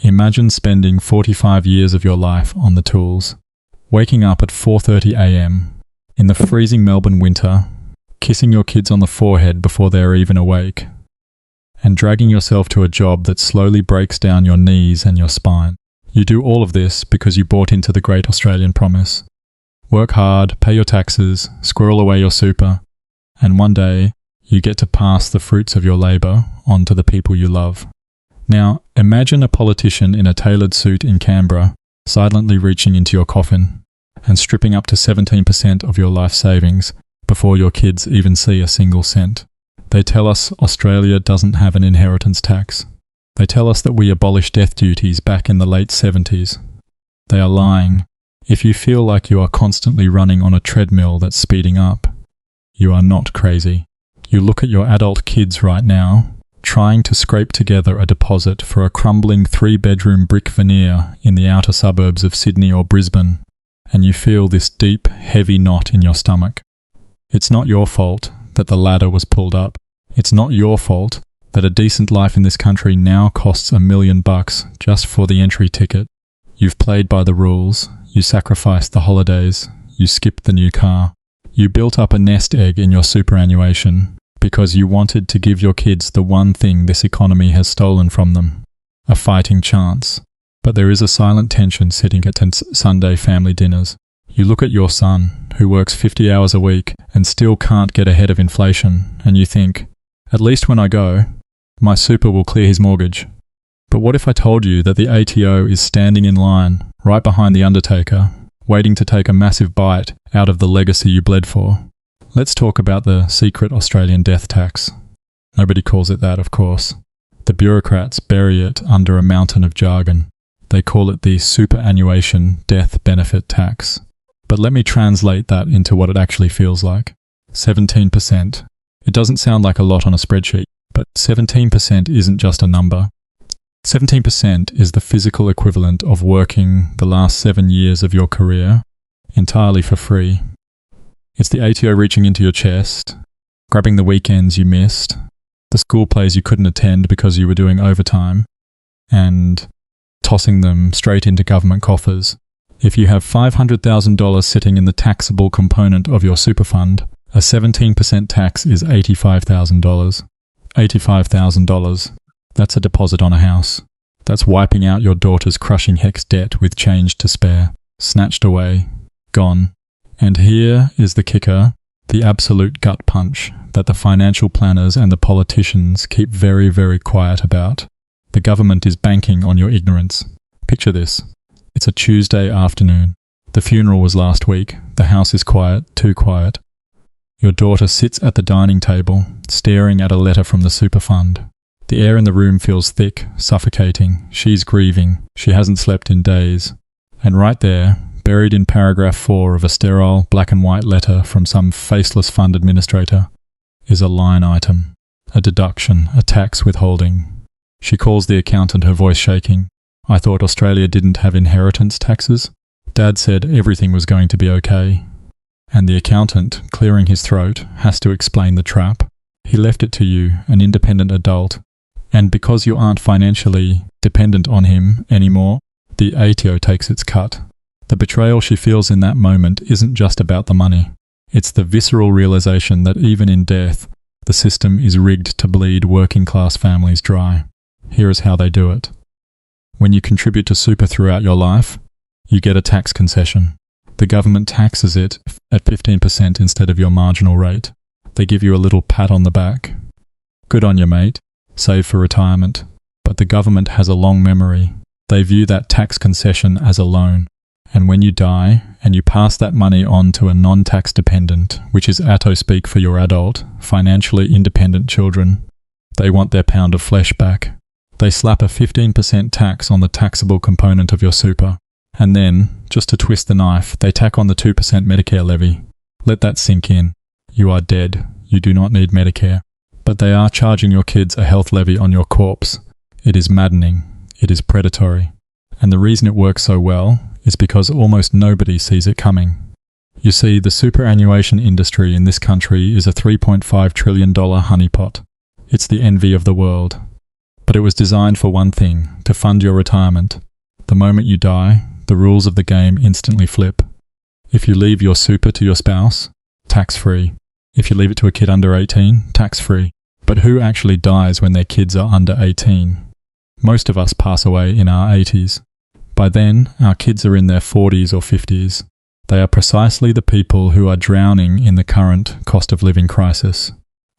Imagine spending 45 years of your life on the tools, waking up at 4:30 a.m. in the freezing Melbourne winter, kissing your kids on the forehead before they are even awake, and dragging yourself to a job that slowly breaks down your knees and your spine. You do all of this because you bought into the great Australian promise. Work hard, pay your taxes, squirrel away your super, and one day you get to pass the fruits of your labour on to the people you love. Now, imagine a politician in a tailored suit in Canberra silently reaching into your coffin and stripping up to 17% of your life savings before your kids even see a single cent. They tell us Australia doesn't have an inheritance tax. They tell us that we abolished death duties back in the late 70s. They are lying. If you feel like you are constantly running on a treadmill that's speeding up, you are not crazy. You look at your adult kids right now, trying to scrape together a deposit for a crumbling 3-bedroom brick veneer in the outer suburbs of Sydney or Brisbane, and you feel this deep, heavy knot in your stomach. It's not your fault that the ladder was pulled up. It's not your fault that a decent life in this country now costs $1 million just for the entry ticket. You've played by the rules, you sacrificed the holidays, you skipped the new car. You built up a nest egg in your superannuation because you wanted to give your kids the one thing this economy has stolen from them, a fighting chance. But there is a silent tension sitting at Sunday family dinners. You look at your son, who works 50 hours a week and still can't get ahead of inflation, and you think, at least when I go, my super will clear his mortgage. But what if I told you that the ATO is standing in line, right behind the undertaker, waiting to take a massive bite out of the legacy you bled for? Let's talk about the secret Australian death tax. Nobody calls it that, of course. The bureaucrats bury it under a mountain of jargon. They call it the Superannuation death benefit tax. But let me translate that into what it actually feels like. 17%. It doesn't sound like a lot on a spreadsheet, but 17% isn't just a number. 17% is the physical equivalent of working the last 7 years of your career entirely for free. It's the ATO reaching into your chest, grabbing the weekends you missed, the school plays you couldn't attend because you were doing overtime, and tossing them straight into government coffers. If you have $500,000 sitting in the taxable component of your super fund, a 17% tax is $85,000. $85,000. That's a deposit on a house. That's wiping out your daughter's crushing HEX debt with change to spare. Snatched away. Gone. And here is the kicker, the absolute gut punch that the financial planners and the politicians keep very, very quiet about. The government is banking on your ignorance. Picture this. It's a Tuesday afternoon. The funeral was last week. The house is quiet, too quiet. Your daughter sits at the dining table, staring at a letter from the super fund. The air in the room feels thick, suffocating. She's grieving. She hasn't slept in days. And right there, buried in paragraph 4 of a sterile black and white letter from some faceless fund administrator, is a line item, a deduction, a tax withholding. She calls the accountant, her voice shaking. I thought Australia didn't have inheritance taxes. Dad said everything was going to be okay. And the accountant, clearing his throat, has to explain the trap. He left it to you, an independent adult. And because you aren't financially dependent on him anymore, the ATO takes its cut. The betrayal she feels in that moment isn't just about the money. It's the visceral realization that even in death, the system is rigged to bleed working-class families dry. Here is how they do it. When you contribute to super throughout your life, you get a tax concession. The government taxes it at 15% instead of your marginal rate. They give you a little pat on the back. Good on you, mate. Save for retirement. But the government has a long memory. They view that tax concession as a loan. And when you die, and you pass that money on to a non-tax dependent, which is ATO speak for your adult, financially independent children, they want their pound of flesh back. They slap a 15% tax on the taxable component of your super. And then, just to twist the knife, they tack on the 2% Medicare levy. Let that sink in. You are dead. You do not need Medicare. But they are charging your kids a health levy on your corpse. It is maddening. It is predatory. And the reason it works so well is because almost nobody sees it coming. You see, the superannuation industry in this country is a $3.5 trillion honeypot. It's the envy of the world. But it was designed for one thing, to fund your retirement. The moment you die, the rules of the game instantly flip. If you leave your super to your spouse, tax-free. If you leave it to a kid under 18, tax-free. But who actually dies when their kids are under 18? Most of us pass away in our 80s. By then, our kids are in their 40s or 50s. They are precisely the people who are drowning in the current cost of living crisis.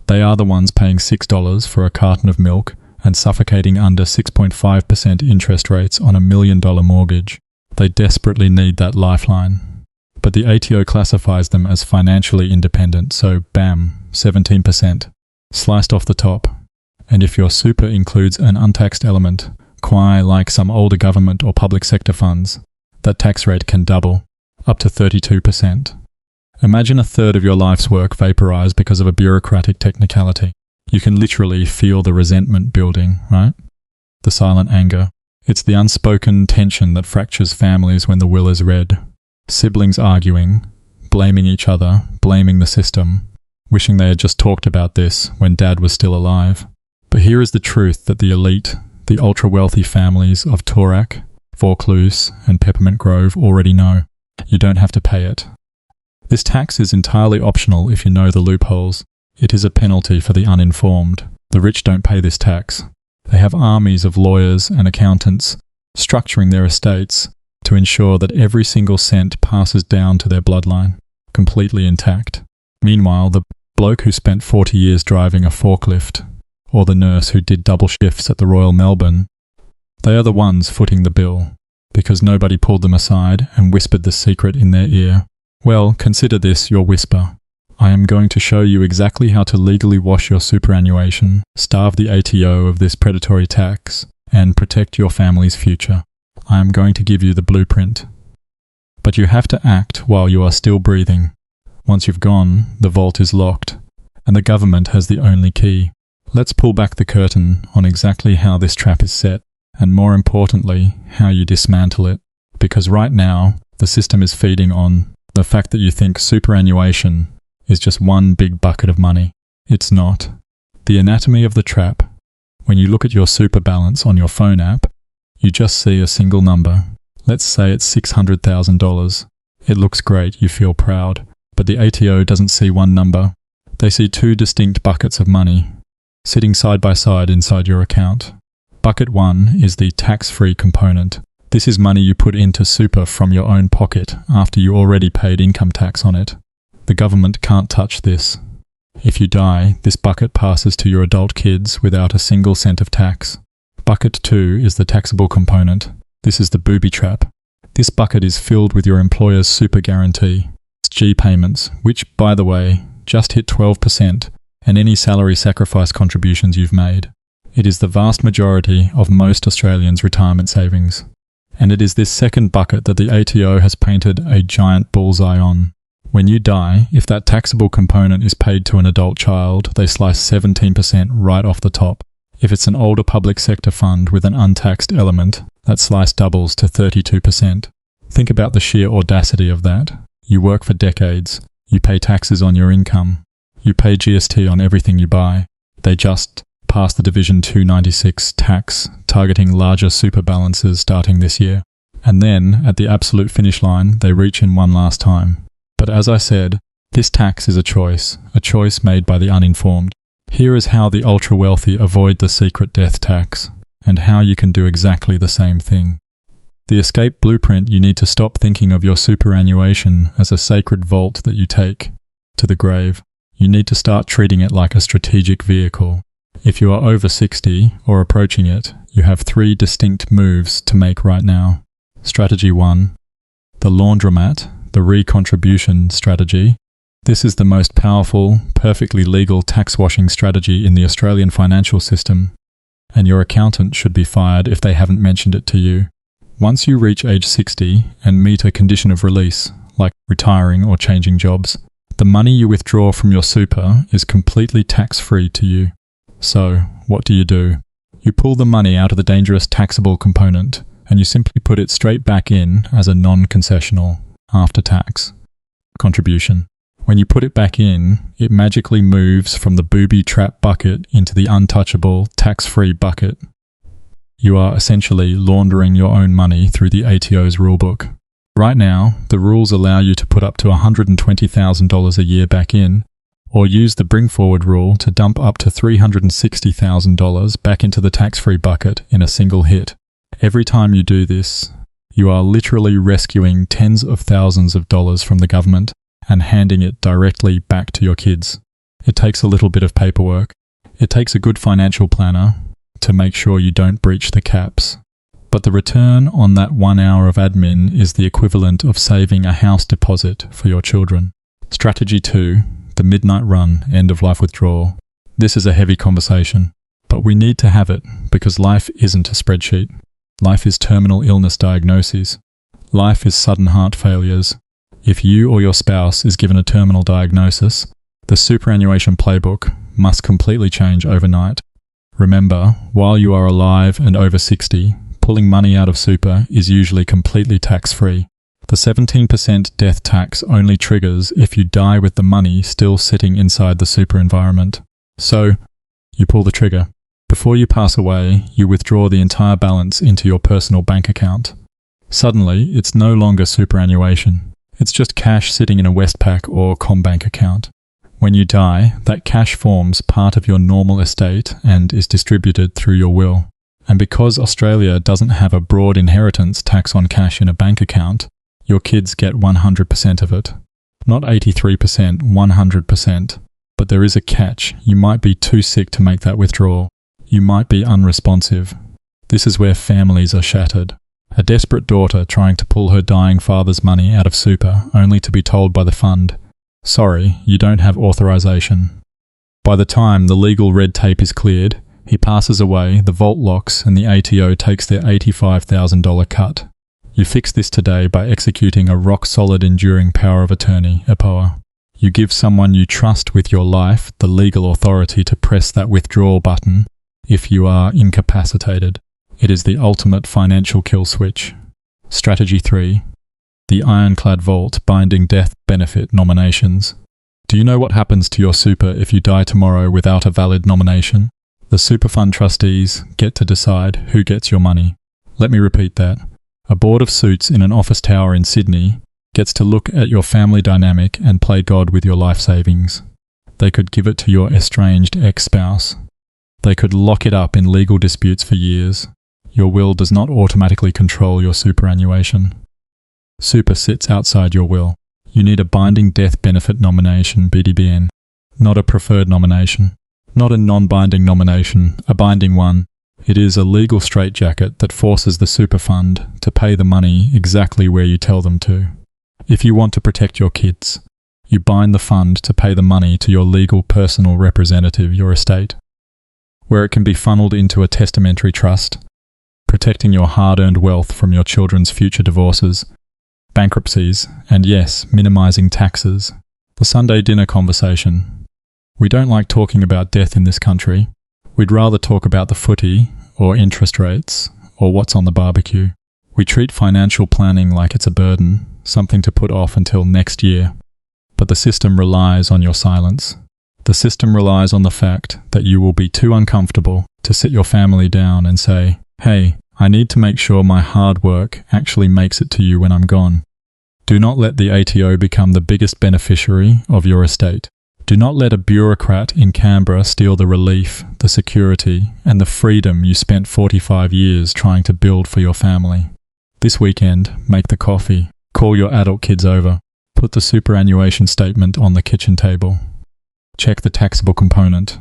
They are the ones paying $6 for a carton of milk and suffocating under 6.5% interest rates on $1 million mortgage. They desperately need that lifeline. But the ATO classifies them as financially independent, so bam, 17%, sliced off the top. And if your super includes an untaxed element, like some older government or public sector funds, that tax rate can double, up to 32%. Imagine a third of your life's work vaporized because of a bureaucratic technicality. You can literally feel the resentment building, right? The silent anger. It's the unspoken tension that fractures families when the will is read. Siblings arguing, blaming each other, blaming the system, wishing they had just talked about this when dad was still alive. But here is the truth that the elite, the ultra-wealthy families of Toorak, Vaucluse and Peppermint Grove already know. You don't have to pay it. This tax is entirely optional if you know the loopholes. It is a penalty for the uninformed. The rich don't pay this tax. They have armies of lawyers and accountants structuring their estates to ensure that every single cent passes down to their bloodline, completely intact. Meanwhile, the bloke who spent 40 years driving a forklift, or the nurse who did double shifts at the Royal Melbourne, they are the ones footing the bill, because nobody pulled them aside and whispered the secret in their ear. Well, consider this your whisper. I am going to show you exactly how to legally wash your superannuation, starve the ATO of this predatory tax, and protect your family's future. I am going to give you the blueprint. But you have to act while you are still breathing. Once you've gone, the vault is locked, and the government has the only key. Let's pull back the curtain on exactly how this trap is set, and more importantly, how you dismantle it. Because right now, the system is feeding on the fact that you think superannuation is just one big bucket of money. It's not. The anatomy of the trap. When you look at your super balance on your phone app, you just see a single number. Let's say it's $600,000. It looks great, you feel proud. But the ATO doesn't see one number. They see two distinct buckets of money, sitting side by side inside your account. Bucket 1 is the tax-free component. This is money you put into super from your own pocket after you already paid income tax on it. The government can't touch this. If you die, this bucket passes to your adult kids without a single cent of tax. Bucket 2 is the taxable component. This is the booby trap. This bucket is filled with your employer's super guarantee. It's G payments, which, by the way, just hit 12%, and any salary sacrifice contributions you've made. It is the vast majority of most Australians' retirement savings. And it is this second bucket that the ATO has painted a giant bullseye on. When you die, if that taxable component is paid to an adult child, they slice 17% right off the top. If it's an older public sector fund with an untaxed element, that slice doubles to 32%. Think about the sheer audacity of that. You work for decades. You pay taxes on your income. You pay GST on everything you buy. They just passed the Division 296 tax, targeting larger super balances starting this year. And then, at the absolute finish line, they reach in one last time. But as I said, this tax is a choice made by the uninformed. Here is how the ultra-wealthy avoid the secret death tax, and how you can do exactly the same thing. The escape blueprint: you need to stop thinking of your superannuation as a sacred vault that you take to the grave. You need to start treating it like a strategic vehicle. If you are over 60 or approaching it, you have 3 distinct moves to make right now. Strategy 1. The Laundromat, the recontribution strategy. This is the most powerful, perfectly legal tax washing strategy in the Australian financial system, and your accountant should be fired if they haven't mentioned it to you. Once you reach age 60 and meet a condition of release, like retiring or changing jobs, the money you withdraw from your super is completely tax-free to you. So, what do? You pull the money out of the dangerous taxable component, and you simply put it straight back in as a non-concessional, after-tax contribution. When you put it back in, it magically moves from the booby trap bucket into the untouchable, tax-free bucket. You are essentially laundering your own money through the ATO's rulebook. Right now, the rules allow you to put up to $120,000 a year back in, or use the bring forward rule to dump up to $360,000 back into the tax-free bucket in a single hit. Every time you do this, you are literally rescuing tens of thousands of dollars from the government and handing it directly back to your kids. It takes a little bit of paperwork. It takes a good financial planner to make sure you don't breach the caps. But the return on that 1 hour of admin is the equivalent of saving a house deposit for your children. Strategy 2, the midnight run, end-of-life withdrawal. This is a heavy conversation, but we need to have it because life isn't a spreadsheet. Life is terminal illness diagnoses. Life is sudden heart failures. If you or your spouse is given a terminal diagnosis, the superannuation playbook must completely change overnight. Remember, while you are alive and over 60, pulling money out of super is usually completely tax-free. The 17% death tax only triggers if you die with the money still sitting inside the super environment. So, you pull the trigger. Before you pass away, you withdraw the entire balance into your personal bank account. Suddenly, it's no longer superannuation. It's just cash sitting in a Westpac or CommBank account. When you die, that cash forms part of your normal estate and is distributed through your will. And because Australia doesn't have a broad inheritance tax on cash in a bank account, your kids get 100% of it. Not 83%, 100%. But there is a catch. You might be too sick to make that withdrawal. You might be unresponsive. This is where families are shattered. A desperate daughter trying to pull her dying father's money out of super, only to be told by the fund, "Sorry, you don't have authorization." By the time the legal red tape is cleared, he passes away, the vault locks, and the ATO takes their $85,000 cut. You fix this today by executing a rock-solid enduring power of attorney, APOA. You give someone you trust with your life the legal authority to press that withdrawal button if you are incapacitated. It is the ultimate financial kill switch. Strategy 3. The Iron-Clad vault binding death benefit nominations. Do you know what happens to your super if you die tomorrow without a valid nomination? The super fund trustees get to decide who gets your money. Let me repeat that. A board of suits in an office tower in Sydney gets to look at your family dynamic and play God with your life savings. They could give it to your estranged ex-spouse. They could lock it up in legal disputes for years. Your will does not automatically control your superannuation. Super sits outside your will. You need a binding death benefit nomination, BDBN, not a preferred nomination. Not a non-binding nomination, a binding one. It is a legal straitjacket that forces the super fund to pay the money exactly where you tell them to. If you want to protect your kids, you bind the fund to pay the money to your legal personal representative, your estate, where it can be funneled into a testamentary trust, protecting your hard-earned wealth from your children's future divorces, bankruptcies, and yes, minimising taxes. The Sunday dinner conversation. We don't like talking about death in this country. We'd rather talk about the footy, or interest rates, or what's on the barbecue. We treat financial planning like it's a burden, something to put off until next year. But the system relies on your silence. The system relies on the fact that you will be too uncomfortable to sit your family down and say, "Hey, I need to make sure my hard work actually makes it to you when I'm gone." Do not let the ATO become the biggest beneficiary of your estate. Do not let a bureaucrat in Canberra steal the relief, the security, and the freedom you spent 45 years trying to build for your family. This weekend, make the coffee. Call your adult kids over. Put the superannuation statement on the kitchen table. Check the taxable component.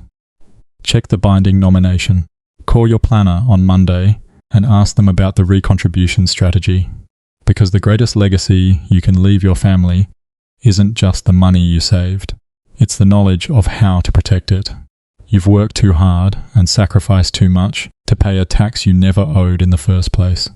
Check the binding nomination. Call your planner on Monday and ask them about the recontribution strategy. Because the greatest legacy you can leave your family isn't just the money you saved. It's the knowledge of how to protect it. You've worked too hard and sacrificed too much to pay a tax you never owed in the first place.